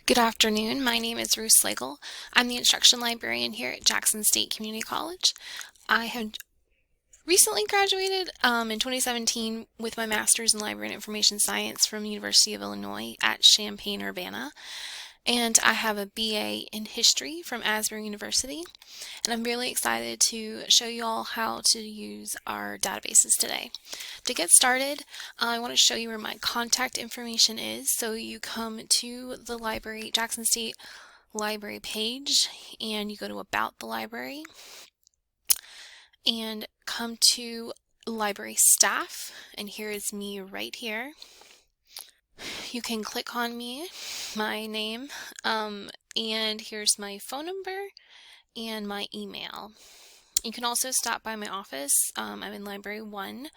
Good afternoon. My name is Ruth Slagle. I'm the instruction librarian here at Jackson State Community College. I have recently graduated in 2017 with my master's in library and information science from the University of Illinois at Champaign-Urbana. And I have a BA in history from Asbury University. And I'm really excited to show you all how to use our databases today. To get started, I want to show you where my contact information is. So you come to the library, Jackson State Library page, and you go to About the Library and come to Library Staff, and here is me right here. You can click on me, my name, and here's my phone number and my email. You can also stop by my office. I'm in Library 1,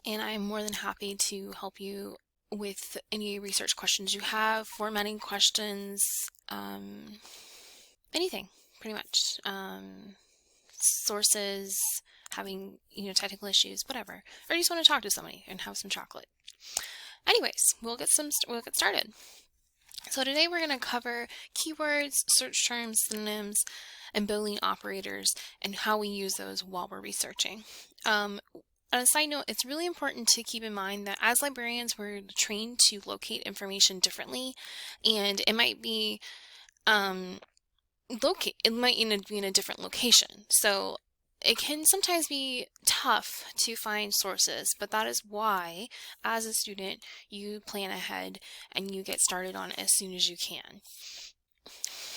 and I'm more than happy to help you with any research questions you have, formatting questions, anything, pretty much. Sources, having, technical issues, whatever. Or you just want to talk to somebody and have some chocolate. Anyways, we'll get started. So today we're going to cover keywords, search terms, synonyms, and Boolean operators, and how we use those while we're researching. On a side note, it's really important to keep in mind that as librarians, we're trained to locate information differently, and it might be it might be in a different location. So it can sometimes be tough to find sources, but that is why, as a student, you plan ahead and you get started on it as soon as you can.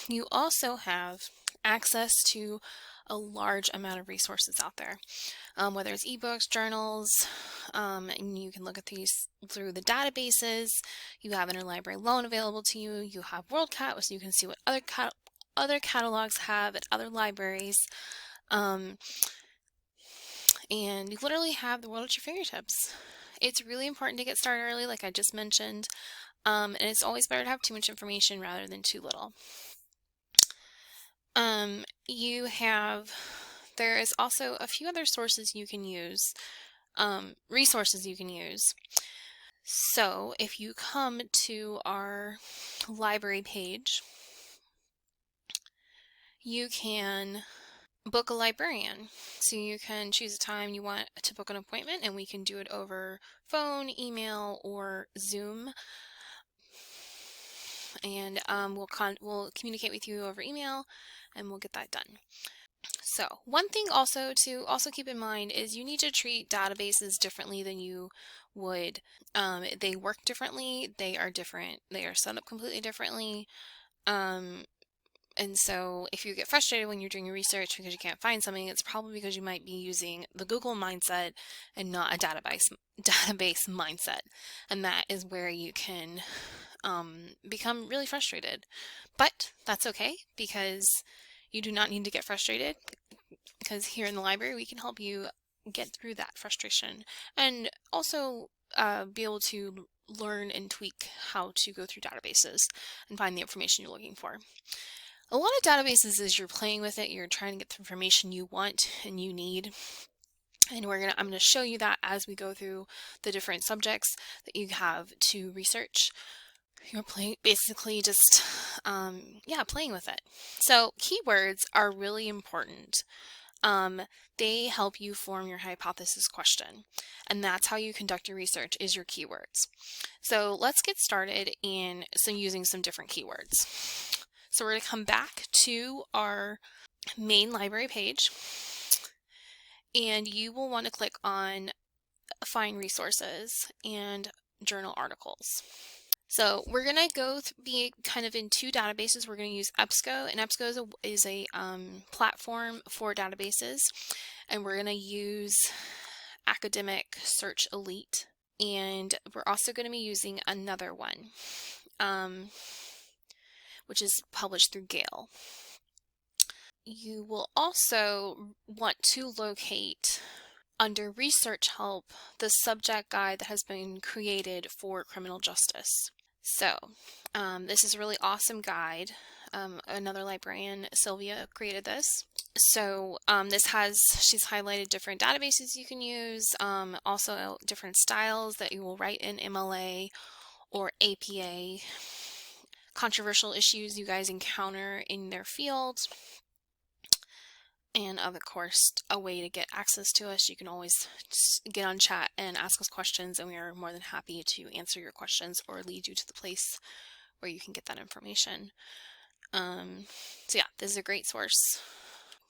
You also have access to a large amount of resources out there, whether it's ebooks, journals, and you can look at these through the databases. You have interlibrary loan available to you. You have WorldCat, so you can see what other catalogs have at other libraries. And you literally have the world at your fingertips. It's really important to get started early, like I just mentioned, and it's always better to have too much information rather than too little. There is also a few other sources you can use, resources you can use. So if you come to our library page, you can book a librarian. So you can choose a time you want to book an appointment, and we can do it over phone, email, or Zoom. And we'll communicate with you over email, and we'll get that done. So one thing also to keep in mind is you need to treat databases differently than you would. They work differently. They are different. They are set up completely differently. And so if you get frustrated when you're doing your research because you can't find something, it's probably because you might be using the Google mindset and not a database mindset. And that is where you can become really frustrated. But that's okay, because you do not need to get frustrated, because here in the library we can help you get through that frustration and also be able to learn and tweak how to go through databases and find the information you're looking for. A lot of databases, as you're playing with it, you're trying to get the information you want and you need. And I'm gonna show you that as we go through the different subjects that you have to research. You're basically just playing with it. So keywords are really important. They help you form your hypothesis question, and that's how you conduct your research, is your keywords. So let's get started in using some different keywords. So we're going to come back to our main library page, and you will want to click on Find Resources and Journal Articles. So we're going to be kind of in two databases. We're going to use EBSCO, and EBSCO is a platform for databases, and we're going to use Academic Search Elite, and we're also going to be using another one, which is published through Gale. You will also want to locate under Research Help the subject guide that has been created for criminal justice. So this is a really awesome guide. Another librarian, Sylvia, created this. So she's highlighted different databases you can use, also different styles that you will write in MLA or APA. controversial issues you guys encounter in their field. And of course, a way to get access to us, you can always just get on chat and ask us questions, and we are more than happy to answer your questions or lead you to the place where you can get that information. So yeah, this is a great source.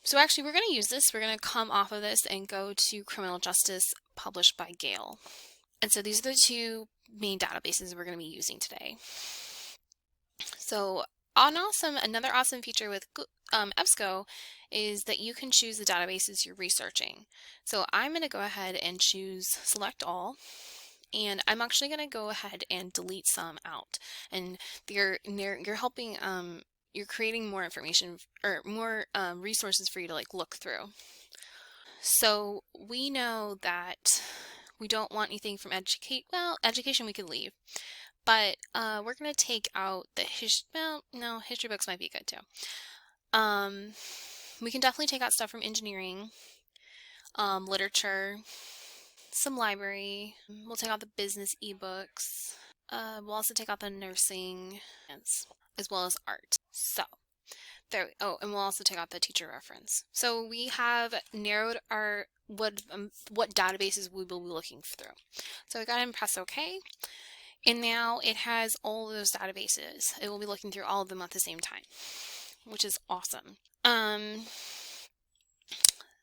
So actually, we're going to use this. We're going to come off of this and go to Criminal Justice, published by Gale. And so these are the two main databases we're going to be using today. So another awesome feature with EBSCO is that you can choose the databases you're researching. So I'm going to go ahead and choose select all, and I'm actually going to go ahead and delete some out. And you're helping, you're creating more information or more resources for you to like look through. So we know that we don't want anything from education we could leave. But we're going to take out the history books might be good too. We can definitely take out stuff from engineering, literature, some library. We'll take out the business ebooks. We'll also take out the nursing, as well as art. So there. Oh, and we'll also take out the teacher reference. So we have narrowed our what databases we will be looking through. So I got to press OK. And now it has all of those databases. It will be looking through all of them at the same time, which is awesome.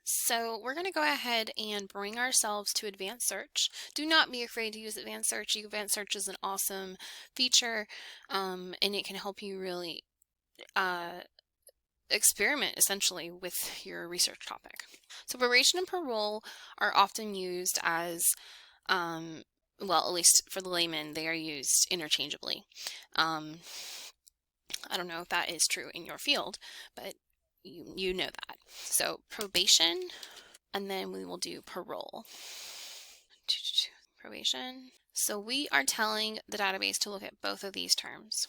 So we're going to go ahead and bring ourselves to advanced search. Do not be afraid to use advanced search. Advanced search is an awesome feature, and it can help you really experiment essentially with your research topic. So probation and parole are often used as well, at least for the layman, they are used interchangeably. I don't know if that is true in your field, but you know that. So probation, and then we will do parole. Probation. So we are telling the database to look at both of these terms.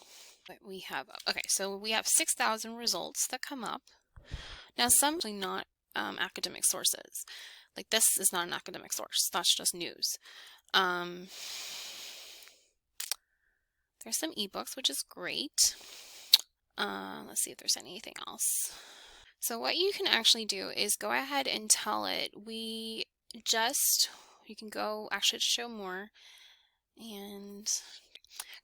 We have, okay, so we have 6,000 results that come up. Now, some are not academic sources. Like this is not an academic source. That's just news. There's some ebooks, which is great. Let's see if there's anything else. So what you can actually do is go ahead and tell it, you can go actually to show more, and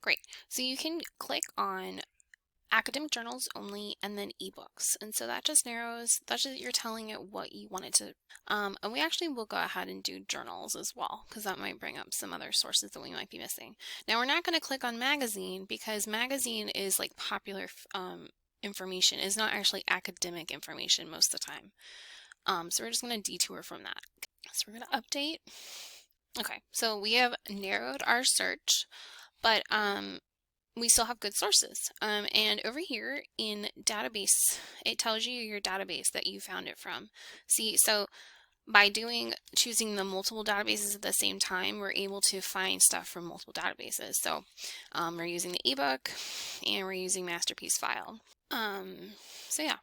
great. So you can click on academic journals only and then ebooks, and so that just narrows, you're telling it what you want it to, and we actually will go ahead and do journals as well, because that might bring up some other sources that we might be missing. Now we're not going to click on magazine, because magazine is like popular information. It's not actually academic information most of the time. So we're just going to detour from that. So we're going to update. Okay, so we have narrowed our search, but we still have good sources. And over here in database, it tells you your database that you found it from. See, so by choosing the multiple databases at the same time, we're able to find stuff from multiple databases. So we're using the ebook and we're using Masterpiece File. So yeah.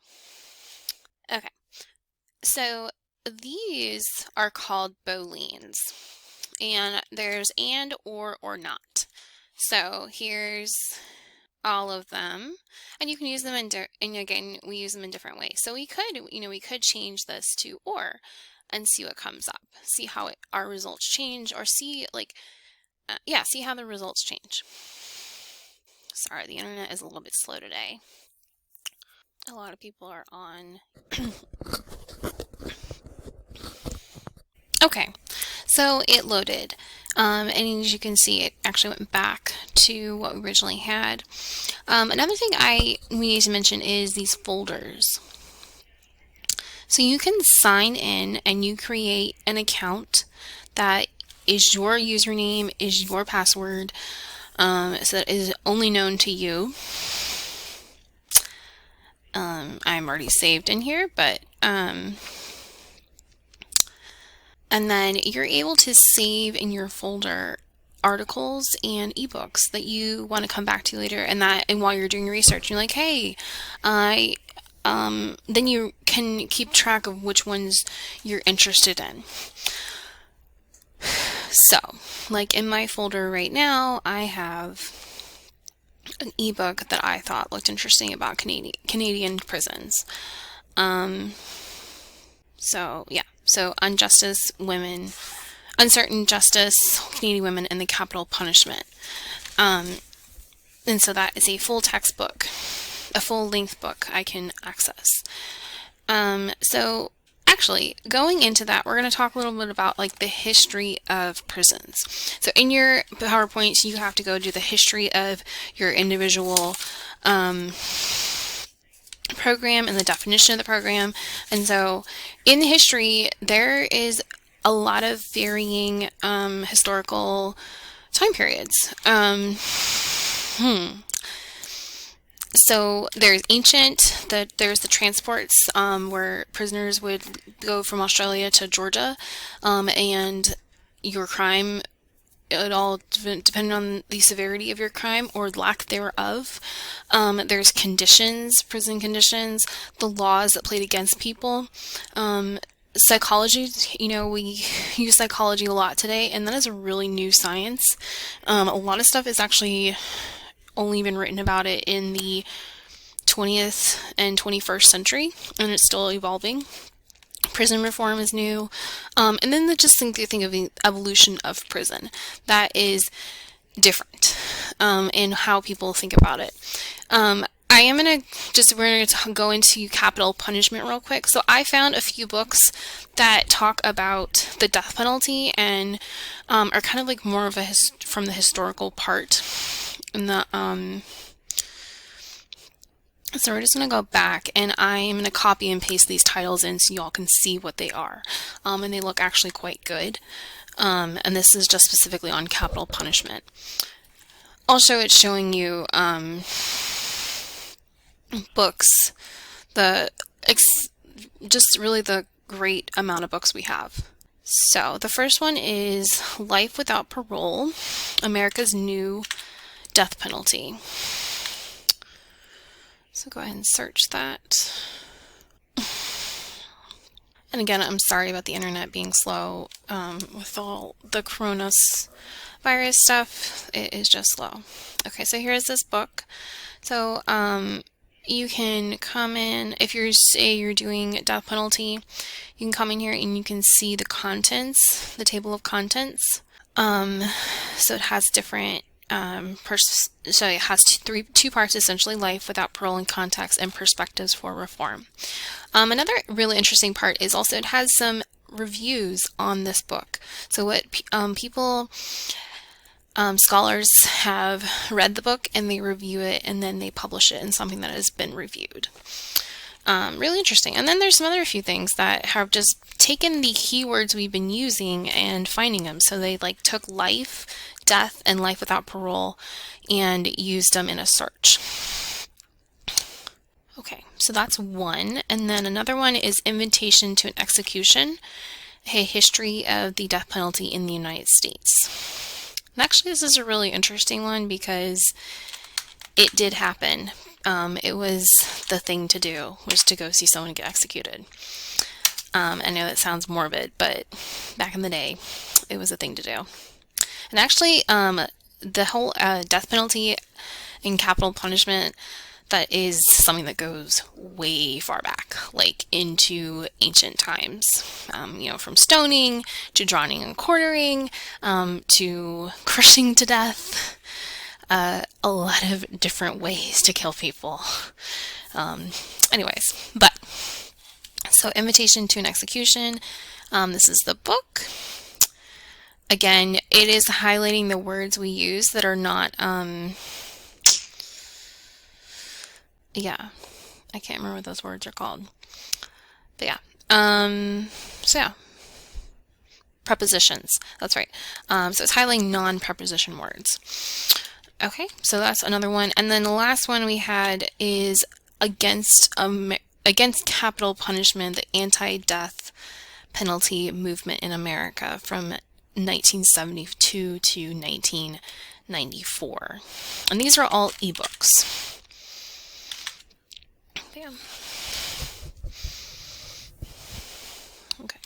Okay. So these are called booleans, and there's and, or not. So here's all of them, and you can use them and again, we use them in different ways. So we could change this to or and see what comes up, see how our results change, or see see how the results change. Sorry, the internet is a little bit slow today. A lot of people are on. Okay, so it loaded, and as you can see, it actually went back to what we originally had. Another thing we need to mention is these folders. So you can sign in and you create an account that is your username, is your password, so that is only known to you. I'm already saved in here, but and then you're able to save in your folder articles and ebooks that you want to come back to later, and while you're doing research, you're like, hey, then you can keep track of which ones you're interested in. So, like in my folder right now, I have an ebook that I thought looked interesting about Canadian prisons. So yeah, so Uncertain Justice, Canadian Women, and the Capital Punishment. And so that is a full textbook, a full-length book I can access. So actually, going into that, we're going to talk a little bit about like the history of prisons. So in your PowerPoints, you have to go do the history of your individual program and the definition of the program. And so in the history, there is a lot of varying historical time periods. So there's ancient, there's the transports where prisoners would go from Australia to Georgia, and your crime, it all depended on the severity of your crime or lack thereof. There's conditions, prison conditions, the laws that played against people. Psychology, we use psychology a lot today, and that is a really new science. A lot of stuff is actually only been written about it in the 20th and 21st century, and it's still evolving. Prison reform is new. And then just think of the evolution of prison. That is different in how people think about it. We're going to go into capital punishment real quick. So I found a few books that talk about the death penalty and are kind of like more of from the historical part. And so we're just going to go back, and I'm going to copy and paste these titles in so y'all can see what they are. And they look actually quite good. And this is just specifically on capital punishment. Also, it's showing you books, just really the great amount of books we have. So the first one is Life Without Parole, America's New Death Penalty. So go ahead and search that. And again, I'm sorry about the internet being slow. With all the coronavirus stuff, it is just slow. Okay, so here's this book. So you can come in, if you're doing death penalty, you can come in here and you can see the contents, the table of contents. So it has different so it has two parts essentially: life without parole and context, and perspectives for reform. Another really interesting part is also it has some reviews on this book. So what scholars have read the book and they review it, and then they publish it in something that has been reviewed. Really interesting. And then there's some other few things that have just taken the keywords we've been using and finding them. So they took life, death, and life without parole and used them in a search. Okay, so that's one. And then another one is Invitation to an Execution, a history of the death penalty in the United States. And actually, this is a really interesting one because it did happen. It was the thing to do, was to go see someone get executed. I know that sounds morbid, but back in the day, it was a thing to do. And actually, the whole death penalty and capital punishment, that is something that goes way far back, into ancient times. From stoning to drowning and quartering, to crushing to death. A lot of different ways to kill people. So Invitation to an Execution. This is the book. Again, it is highlighting the words we use that are not, I can't remember what those words are called. But yeah. Prepositions. That's right. So it's highlighting non-preposition words. Okay, so that's another one. And then the last one we had is against capital punishment, the anti-death penalty movement in America from 1972 to 1994. And these are all ebooks. Yeah. Okay.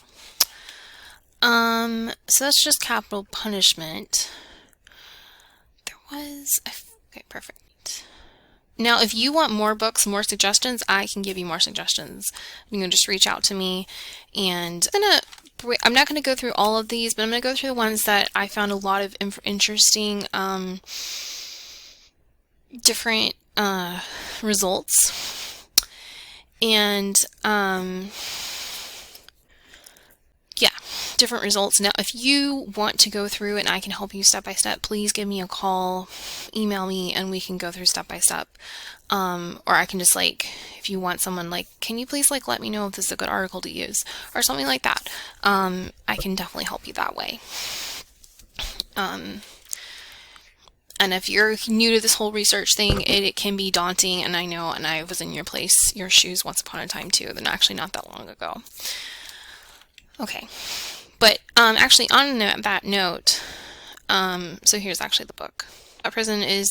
So that's just capital punishment. Okay, perfect. Now, if you want more books, more suggestions, I can give you more suggestions. You can just reach out to me, and I'm not going to go through all of these, but I'm going to go through the ones that I found a lot of interesting different results. And yeah, different results. Now, if you want to go through and I can help you step by step, please give me a call, email me, and we can go through step by step. Or I can just if you want someone can you please let me know if this is a good article to use or something like that. I can definitely help you that way. And if you're new to this whole research thing, it can be daunting, and I know, and I was in your shoes once upon a time too, then actually not that long ago. Okay, but actually on that note, so here's actually the book. A prison is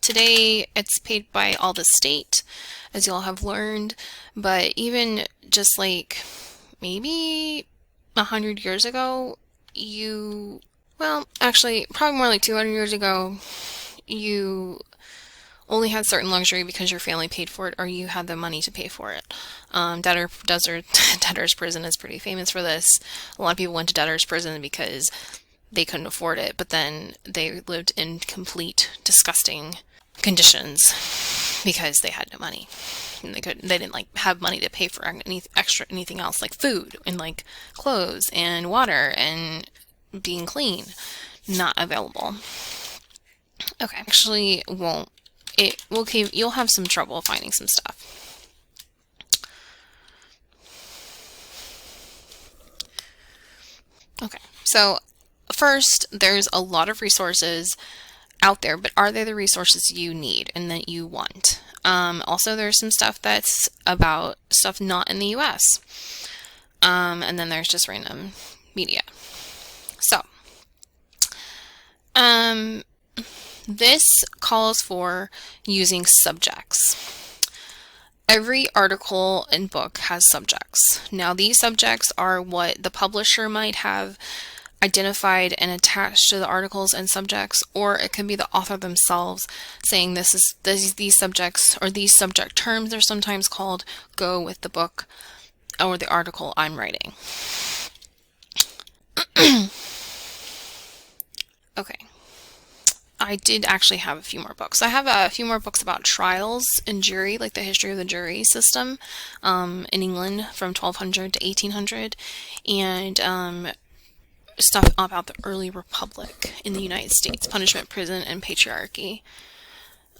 today it's paid by all the state, as you all have learned, but even just maybe 100 years ago, well, actually, probably more like 200 years ago, you only had certain luxury because your family paid for it or you had the money to pay for it. Debtor's prison is pretty famous for this. A lot of people went to debtor's prison because they couldn't afford it, but then they lived in complete disgusting conditions because they had no money. And they didn't have money to pay for anything else, like food and clothes and water and being clean. Not available. Okay, actually you'll have some trouble finding some stuff. Okay, so first, there's a lot of resources out there, but are they the resources you need and that you want? Also, there's some stuff that's about stuff not in the US. And then there's just random media. So, this calls for using subjects. Every article and book has subjects. Now, these subjects are what the publisher might have identified and attached to the articles and subjects, or it could be the author themselves saying these subjects or these subject terms are sometimes called go with the book or the article I'm writing. Okay. I did actually have a few more books. I have a few more books about trials and jury, like the history of the jury system in England from 1200 to 1800, and stuff about the early republic in the United States, punishment, prison, and patriarchy,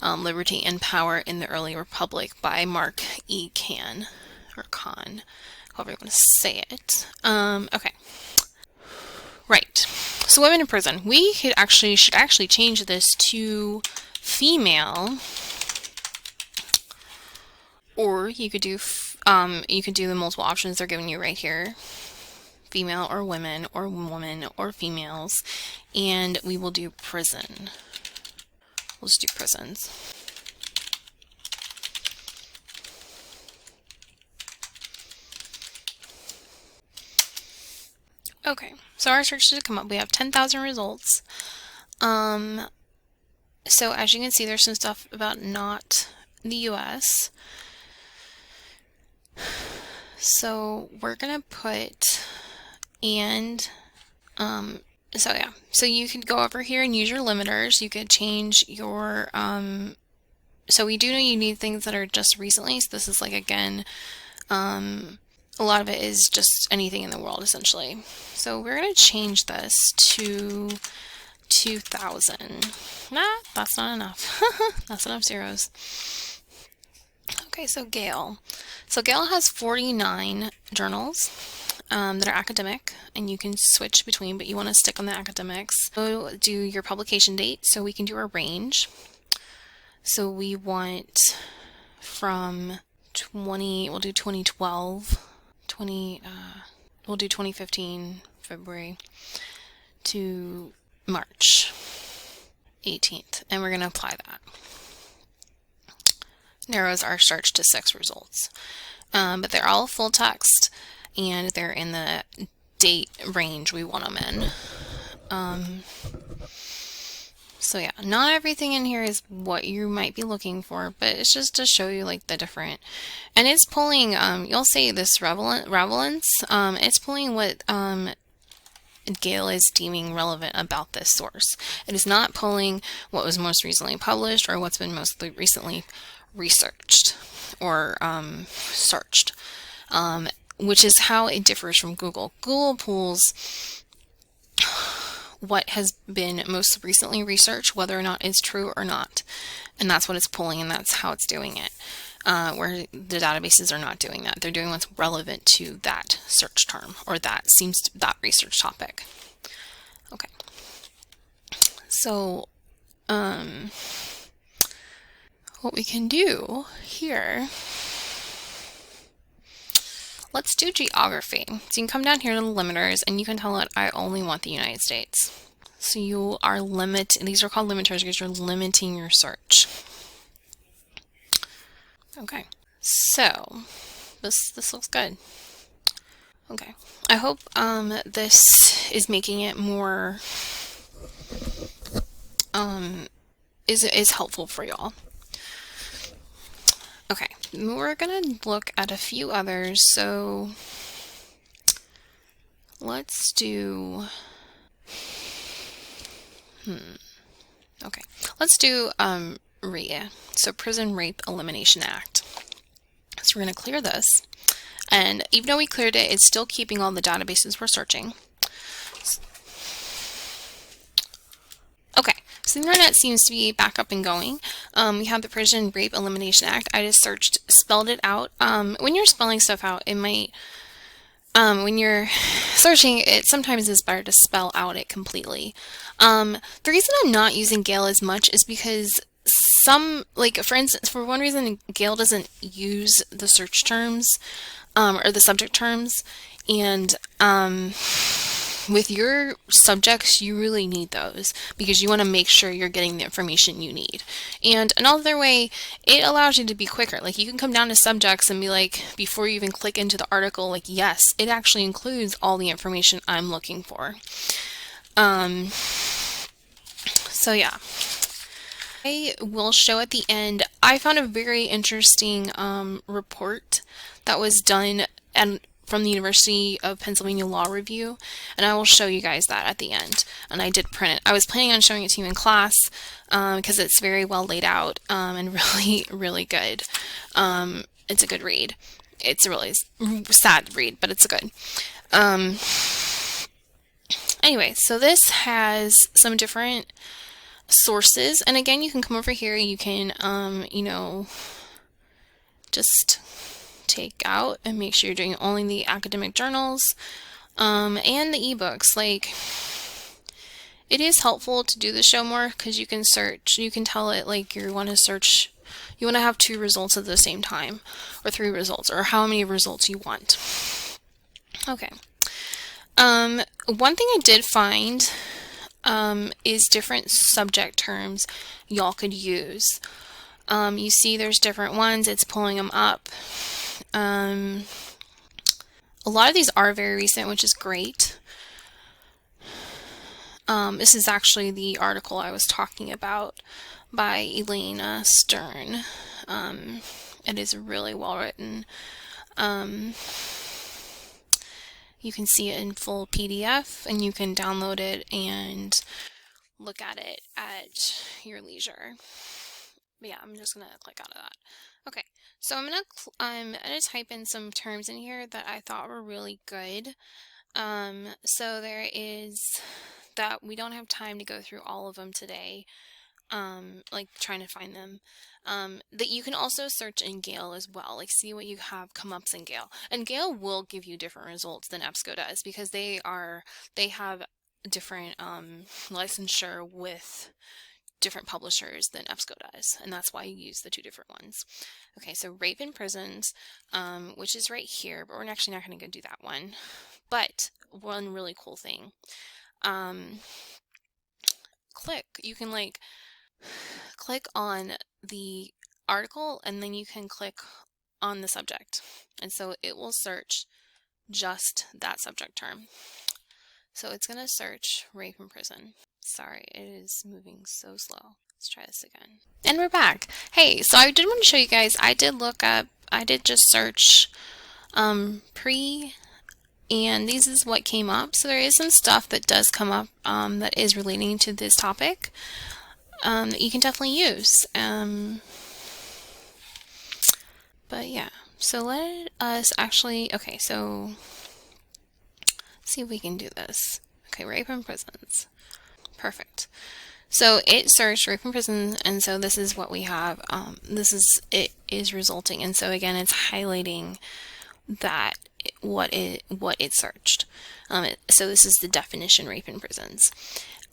liberty and power in the early republic by Mark E. Kahn, or Kahn, however you want to say it. Okay. Right. So women in prison. We should actually change this to female, or you could do the multiple options they're giving you right here. Female or women or females, and we will do prison. We'll just do prisons. Okay, so our search should come up. We have 10,000 results. So as you can see, there's some stuff about not the US. So we're gonna put so yeah, so you could go over here and use your limiters. You could change your so we do know you need things that are just recently. So this is again, a lot of it is just anything in the world essentially. So we're gonna change this to 2000. Nah, that's not enough. That's enough zeros. Okay, so Gale. So Gale has 49 journals that are academic, and you can switch between, but you want to stick on the academics. So do your publication date, so we can do a range. So we want from we'll do 2012, we'll do 2015, February to March 18th, and we're going to apply that. Narrows our search to 6 results. But they're all full text, and they're in the date range we want them in. So yeah, not everything in here is what you might be looking for, but it's just to show you like the different, and it's pulling, you'll say this relevance, it's pulling what, Gale is deeming relevant about this source. It is not pulling what was most recently published or what's been most recently researched or searched, which is how it differs from Google. Google pulls what has been most recently researched, whether or not it's true or not. And that's what it's pulling, and that's how it's doing it. Where the databases are not doing that. They're doing what's relevant to that search term or that research topic. Okay. So, what we can do here, let's do geography. So you can come down here to the limiters and you can tell it I only want the United States. So you are these are called limiters because you're limiting your search. Okay, so this looks good. Okay, I hope this is making it more is helpful for y'all. Okay, we're gonna look at a few others. So let's do okay, let's do RREA, so Prison Rape Elimination Act. So we're going to clear this, and even though we cleared it, it's still keeping all the databases we're searching. Okay, so the internet seems to be back up and going. We have the Prison Rape Elimination Act. I just spelled it out. When you're spelling stuff out, it might, when you're searching, it sometimes is better to spell out it completely. The reason I'm not using Gale as much is because for instance, for one reason, Gale doesn't use the search terms or the subject terms, and with your subjects, you really need those because you want to make sure you're getting the information you need. And another way, it allows you to be quicker. Like you can come down to subjects and be like, before you even click into the article, like, yes, it actually includes all the information I'm looking for. So yeah. I will show at the end, I found a very interesting report that was done from the University of Pennsylvania Law Review, and I will show you guys that at the end. And I did print it. I was planning on showing it to you in class because it's very well laid out and really, really good. It's a good read. It's a really sad read, but it's good. Anyway, so this has some different sources, and again, you can come over here, you can just take out and make sure you're doing only the academic journals and the ebooks. Like, it is helpful to do the show more because you can search, you can tell it like you want to have 2 results at the same time or 3 results or how many results you want. Okay. One thing I did find is different subject terms y'all could use. You see there's different ones, it's pulling them up. A lot of these are very recent, which is great. This is actually the article I was talking about by Elena Stern. It is really well written. You can see it in full PDF, and you can download it and look at it at your leisure. But yeah, I'm just gonna click out of that. Okay, so I'm gonna type in some terms in here that I thought were really good. So there is that we don't have time to go through all of them today. Like trying to find them. That you can also search in Gale as well, like see what you have come ups in Gale. And Gale will give you different results than EBSCO does because they have different licensure with different publishers than EBSCO does, and that's why you use the 2 different ones. Okay, so rape in prisons, which is right here, but we're actually not going to go do that one. But one really cool thing, you can like click on the article and then you can click on the subject, and so it will search just that subject term. So it's going to search rape in prison. Sorry, it is moving so slow. Let's try this again. And we're back. Hey, so I did want to show you guys, I did just search pre, and this is what came up. So there is some stuff that does come up that is relating to this topic that you can definitely use. But yeah, so let us actually, okay, so let's see if we can do this. Okay, rape in prisons. Perfect. So it searched rape in prison, and so this is what we have. It is resulting, and so again, it's highlighting that what it searched. So this is the definition: rape in prisons.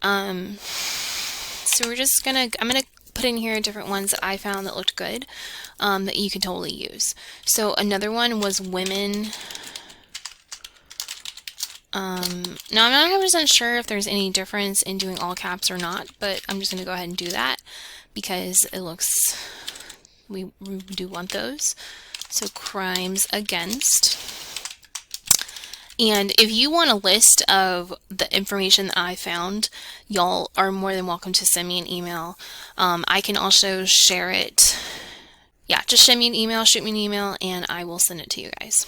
So we're just I'm gonna put in here different ones that I found that looked good, that you can totally use. So another one was women. Now I'm not 100% sure if there's any difference in doing all caps or not, but I'm just going to go ahead and do that because it looks, we do want those. So crimes against. And if you want a list of the information that I found, y'all are more than welcome to send me an email. I can also share it. Yeah, just send me an email, shoot me an email, and I will send it to you guys.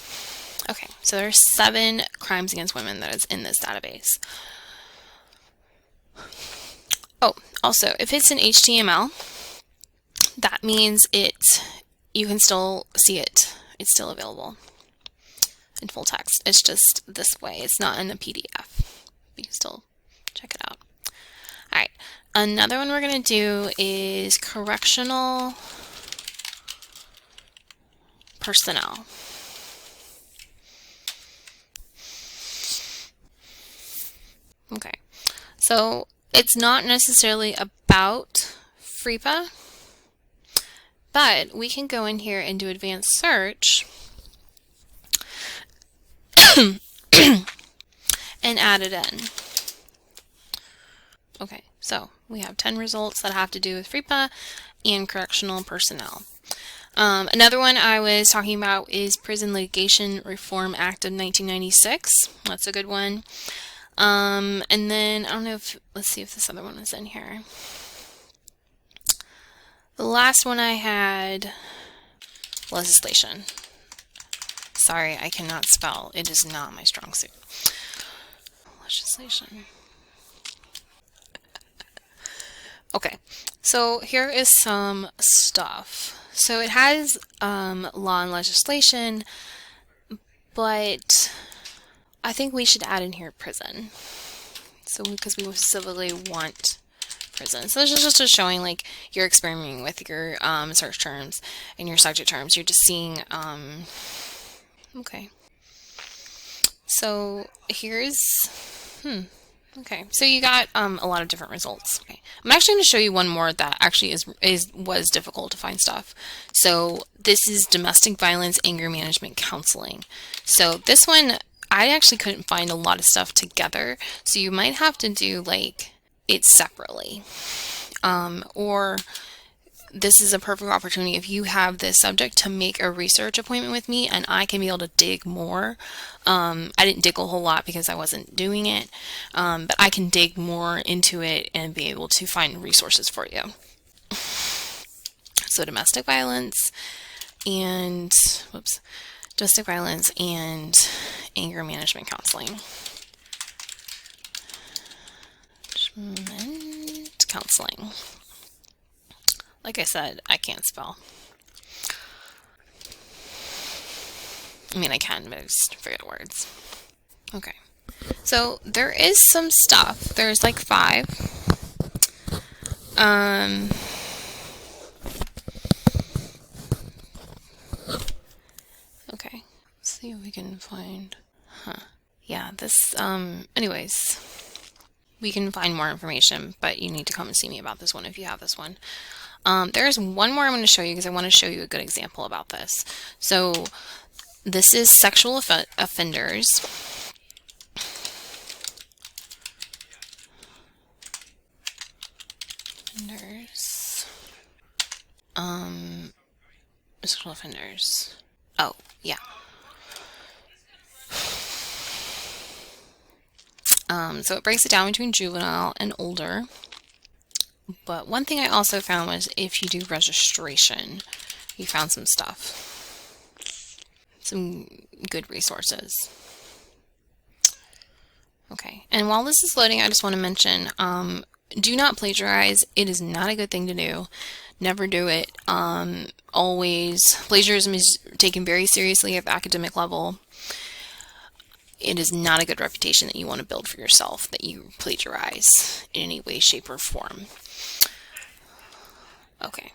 Okay, so there's 7 crimes against women that is in this database. Oh, also, if it's in HTML, that means you can still see it. It's still available in full text. It's just this way. It's not in a PDF. You can still check it out. All right, another one we're going to do is correctional personnel. Okay, so it's not necessarily about FREPA, but we can go in here and do advanced search and add it in. Okay, so we have 10 results that have to do with FREPA and correctional personnel. Another one I was talking about is Prison Litigation Reform Act of 1996. That's a good one. And then, I don't know if, let's see if this other one is in here. The last one I had, legislation. Sorry, I cannot spell. It is not my strong suit. Legislation. Okay, so here is some stuff. So it has law and legislation, but I think we should add in here prison. So because we specifically want prison. So this is just showing like you're experimenting with your search terms and your subject terms. You're just seeing, okay. So here's, okay. So you got a lot of different results. Okay. I'm actually going to show you one more that actually was difficult to find stuff. So this is domestic violence anger management counseling. So this one, I actually couldn't find a lot of stuff together, so you might have to do like it separately. Or this is a perfect opportunity if you have this subject to make a research appointment with me and I can be able to dig more. I didn't dig a whole lot because I wasn't doing it, but I can dig more into it and be able to find resources for you. So domestic violence and, domestic violence and anger management counseling. Counseling. Like I said, I can't spell. I mean, I can, but I just forget words. Okay. So there is some stuff. There's like 5. Okay. Let's see if we can find, yeah, this, anyways, we can find more information, but you need to come and see me about this one if you have this one. There's one more I'm going to show you because I want to show you a good example about this. So this is sexual offenders. Sexual offenders. Oh, yeah. So it breaks it down between juvenile and older. But one thing I also found was if you do registration, you found some stuff, some good resources. Okay, and while this is loading, I just want to mention, do not plagiarize. It is not a good thing to do. Never do it. Always, plagiarism is taken very seriously at the academic level. It is not a good reputation that you want to build for yourself, that you plagiarize in any way, shape, or form. Okay.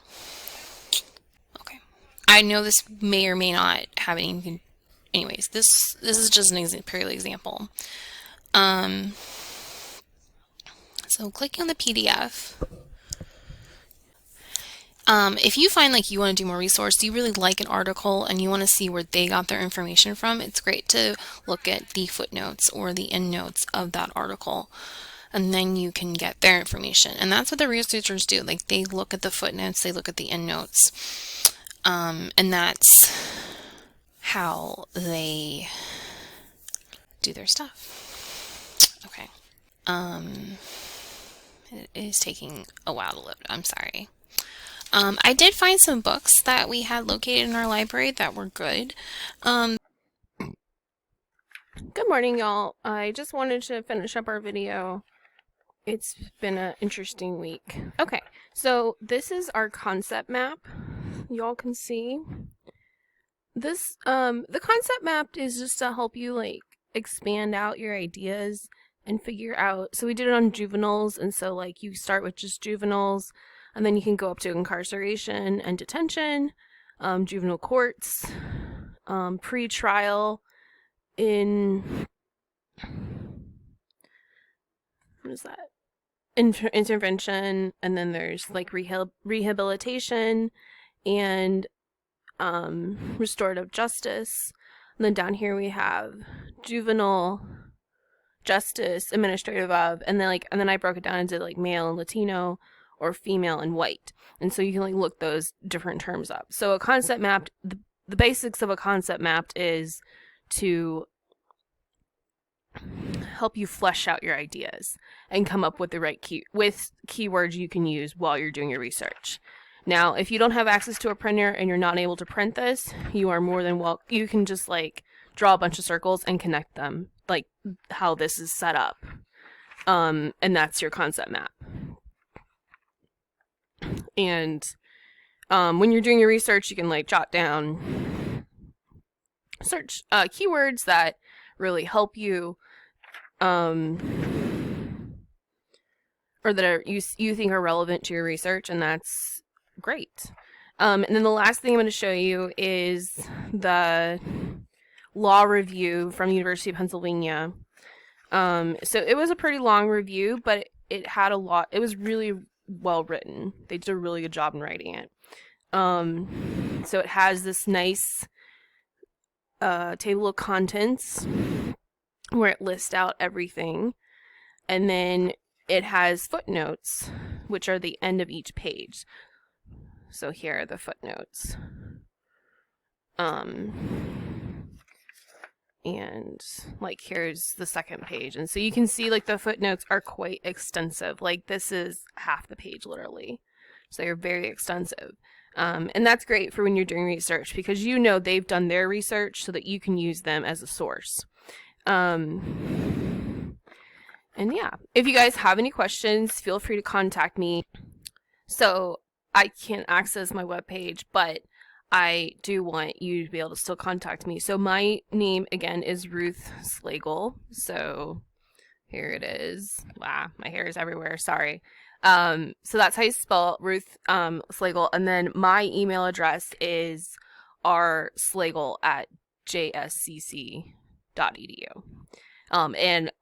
Okay. I know this may or may not have anything. Anyways, this is just an purely example. So clicking on the PDF. If you find like you want to do more resource, you really like an article and you want to see where they got their information from, it's great to look at the footnotes or the endnotes of that article, and then you can get their information. And that's what the researchers do. Like, they look at the footnotes, they look at the endnotes, and that's how they do their stuff. Okay. It is taking a while to load. I'm sorry. I did find some books that we had located in our library that were good. Good morning, y'all. I just wanted to finish up our video. It's been an interesting week. Okay, so this is our concept map. Y'all can see this. The concept map is just to help you like expand out your ideas and figure out. So we did it on juveniles, and so like you start with just juveniles. And then you can go up to incarceration and detention, juvenile courts, pre-trial in, what is that? Intervention, and then there's like rehabilitation and restorative justice. And then down here we have juvenile justice, administrative of, and then I broke it down into like male and Latino, or female and white. And so you can like look those different terms up. So a concept map, the basics of a concept map is to help you flesh out your ideas and come up with the right keywords you can use while you're doing your research. Now, if you don't have access to a printer and you're not able to print this, you are more than welcome. You can just like draw a bunch of circles and connect them, like how this is set up. And that's your concept map. And when you're doing your research, you can like jot down search keywords that really help you, or that you think are relevant to your research, and that's great. And then the last thing I'm going to show you is the law review from University of Pennsylvania. So it was a pretty long review, but it had a lot. It was really well written. They did a really good job in writing it. So it has this nice table of contents where it lists out everything, and then it has footnotes, which are the end of each page. So here are the footnotes. And like here's the second page, and so you can see like the footnotes are quite extensive. Like this is half the page literally, so they're very extensive. And that's great for when you're doing research, because you know they've done their research so that you can use them as a source. And yeah, if you guys have any questions, feel free to contact me. So I can't access my webpage, but I do want you to be able to still contact me. So my name, again, is Ruth Slagle. So here it is. Wow, my hair is everywhere. Sorry. So that's how you spell Ruth Slagle. And then my email address is rslagle@jscc.edu. And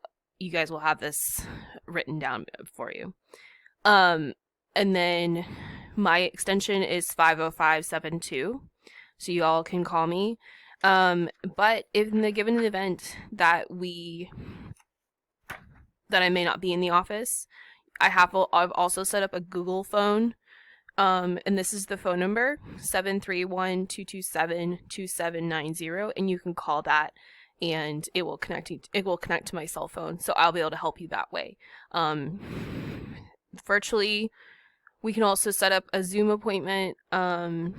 you guys will have this written down for you. And then my extension is 50572, so you all can call me. But if in the given event that I may not be in the office, I've also set up a Google phone, and this is the phone number, 731-227-2790, and you can call that, and it will connect to my cell phone, so I'll be able to help you that way. Virtually, we can also set up a Zoom appointment, or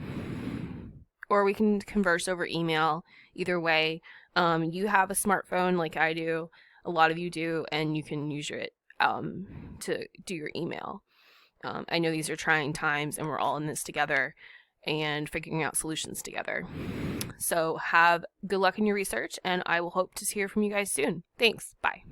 we can converse over email. Either way, you have a smartphone like I do, a lot of you do, and you can use it to do your email. I know these are trying times, and we're all in this together and figuring out solutions together. So have good luck in your research, and I will hope to hear from you guys soon. Thanks. Bye.